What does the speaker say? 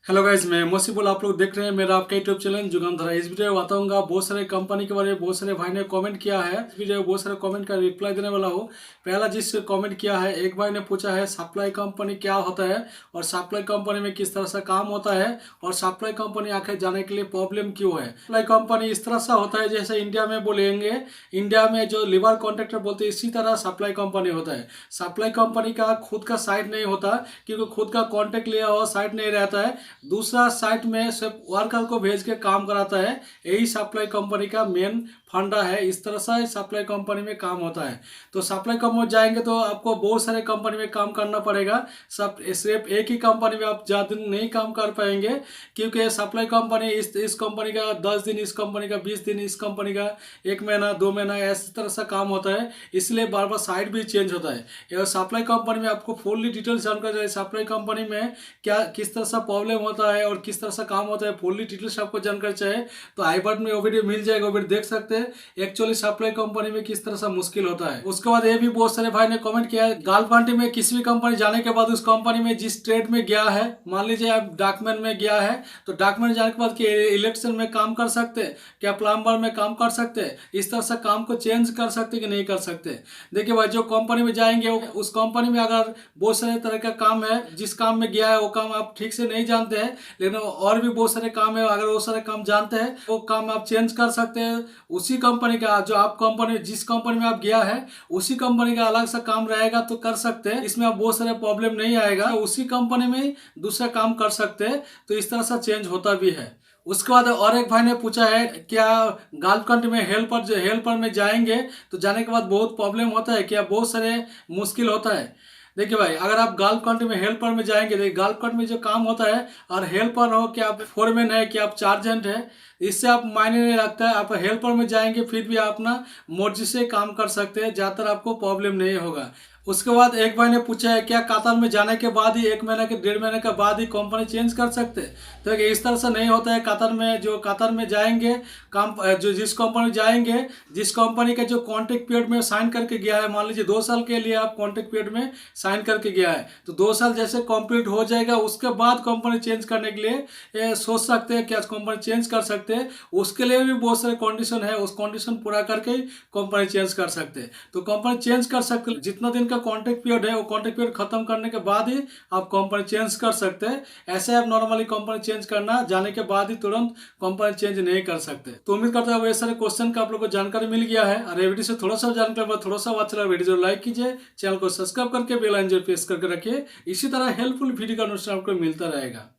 Hello guys, मैं मोसिबुल। आप लोग देख रहे हैं मेरा आपका यूट्यूब चैनल जुगानधरा। इस वीडियो में बताऊंगा बहुत सारे कंपनी के बारे में। बहुत सारे भाई ने कमेंट किया है, इस वीडियो में बहुत सारे कमेंट का रिप्लाई देने वाला हूँ। पहला जिस कमेंट किया है, एक भाई ने पूछा है सप्लाई कंपनी क्या होता है और सप्लाई कंपनी में किस तरह से काम होता है और सप्लाई कंपनी आखिर जाने के लिए प्रॉब्लम क्यों है। सप्लाई कंपनी इस तरह से होता है जैसे इंडिया में बोलेंगे, इंडिया में जो लीवर कॉन्ट्रैक्टर बोलते हैं, इसी तरह सप्लाई कंपनी होता है। सप्लाई कंपनी का खुद का साइट नहीं होता, क्योंकि खुद का कॉन्ट्रैक्ट लिया हुआ साइट नहीं रहता है, दूसरा साइट में सिर्फ वर्कर को भेज के काम कराता है। यही सप्लाई कंपनी का मेन फंडा है। इस तरह से सप्लाई कंपनी में काम होता है। तो सप्लाई कंपनी जाएंगे तो आपको बहुत सारे कंपनी में काम करना पड़ेगा। सब सिर्फ एक ही कंपनी में आप ज़्यादा दिन नहीं काम कर पाएंगे, क्योंकि सप्लाई कंपनी इस कंपनी का 10 दिन, इस कंपनी का 20 दिन, इस कंपनी का 1 महीना 2 महीना, इस तरह से काम होता है। इसलिए बार बार साइट भी चेंज होता है। और सप्लाई कंपनी में आपको फुल्ली डिटेल्स जानकारी है, सप्लाई कंपनी में क्या किस तरह से प्रॉब्लम होता है और किस तरह से काम होता है, फुल्ली डिटेल्स आपको जानकारी चाहिए तो आई बटन में वो वीडियो मिल जाएगा, वो वीडियो देख सकते हैं। एक्चुअली सप्लाई कंपनी में किस तरह से मुश्किल होता है। उसके बाद ये भी बहुत सारे भाई ने कमेंट किया है, गाल पार्टी में किसी भी कंपनी जाने के बाद उस कंपनी में जिस ट्रेड में गया है, मान लीजिए आप डॉक्यूमेंट में गया है, तो डॉक्यूमेंट जाने के बाद कि इलेक्ट्रिशियन में काम कर सकते हैं क्या, प्लम्बर में काम कर सकते हैं, इस तरह से काम को चेंज कर सकते कि नहीं कर सकते। देखिए भाई, जो कंपनी में जाएंगे उस कंपनी में अगर बहुत सारे तरह का काम है, जिस काम में गया है वो काम आप ठीक से नहीं जानते हैं, लेकिन और भी बहुत सारे काम है, अगर वो सारे काम जानते हैं वो काम आप चेंज कर सकते हैं। उसी कंपनी का जो आप कंपनी जिस कंपनी में आप गया है उसी कंपनी का अलग सा काम रहेगा तो कर सकते हैं, इसमें आप बहुत सारे प्रॉब्लम नहीं आएगा। उसी कंपनी में दूसरा काम कर सकते हैं, तो इस तरह से चेंज होता भी है। उसके बाद और एक भाई ने पूछा है, क्या गाल्फ कंट्री में हेल्पर में जाएंगे तो जाने के बाद बहुत प्रॉब्लम होता है क्या, बहुत सारे मुश्किल होता है। देखिए भाई, अगर आप गाल्फ कंट्री में हेल्पर में जाएंगे, देखिए गाल्फ कंट्री में जो काम होता है, और हेल्पर हो कि आप फोरमैन है कि आप चार्जेंट है, इससे आप मायने नहीं रखता है। आप हेल्पर में जाएंगे फिर भी आप अपना मर्जी से काम कर सकते हैं, ज़्यादातर आपको प्रॉब्लम नहीं होगा। उसके बाद एक भाई ने पूछा है, क्या कतार में जाने के बाद ही 1 महीने के 1.5 महीने के बाद ही कंपनी चेंज कर सकते हैं। तो इस तरह से नहीं होता है। कतार में जाएंगे, काम जो जिस कंपनी में जाएंगे, जिस कंपनी का जो कॉन्ट्रैक्ट पीरियड में साइन करके गया है, मान लीजिए 2 साल के लिए आप कॉन्ट्रैक्ट पीरियड में साइन करके गया है, तो 2 साल जैसे कंप्लीट हो जाएगा उसके बाद कंपनी चेंज करने के लिए सोच सकते हैं, क्या कंपनी चेंज कर सकते हैं। उसके लिए भी बहुत सारे कंडीशन है, उस कंडीशन पूरा करके ही कंपनी चेंज कर सकते हैं। तो कंपनी चेंज कर सकते, जितना दिन का कॉन्ट्रैक्ट पीरियड है वो कॉन्ट्रैक्ट पीरियड खत्म करने के बाद ही आप कंपनी चेंज कर सकते हैं। ऐसे आप नॉर्मली कंपनी चेंज करना जाने के बाद ही तुरंत कंपनी चेंज नहीं कर सकते। तो उम्मीद करता हूँ ये सारे क्वेश्चन का आप लोग को जानकारी मिल गया है। और ये वीडियो से थोड़ा सा जानकारी थोड़ा सा अच्छा लगा, वीडियो लाइक कीजिए, चैनल को सब्सक्राइब करके बेल आइकन प्रेस करके रखिए। इसी तरह हेल्पफुल वीडियो का अनुसार आपको मिलता रहेगा।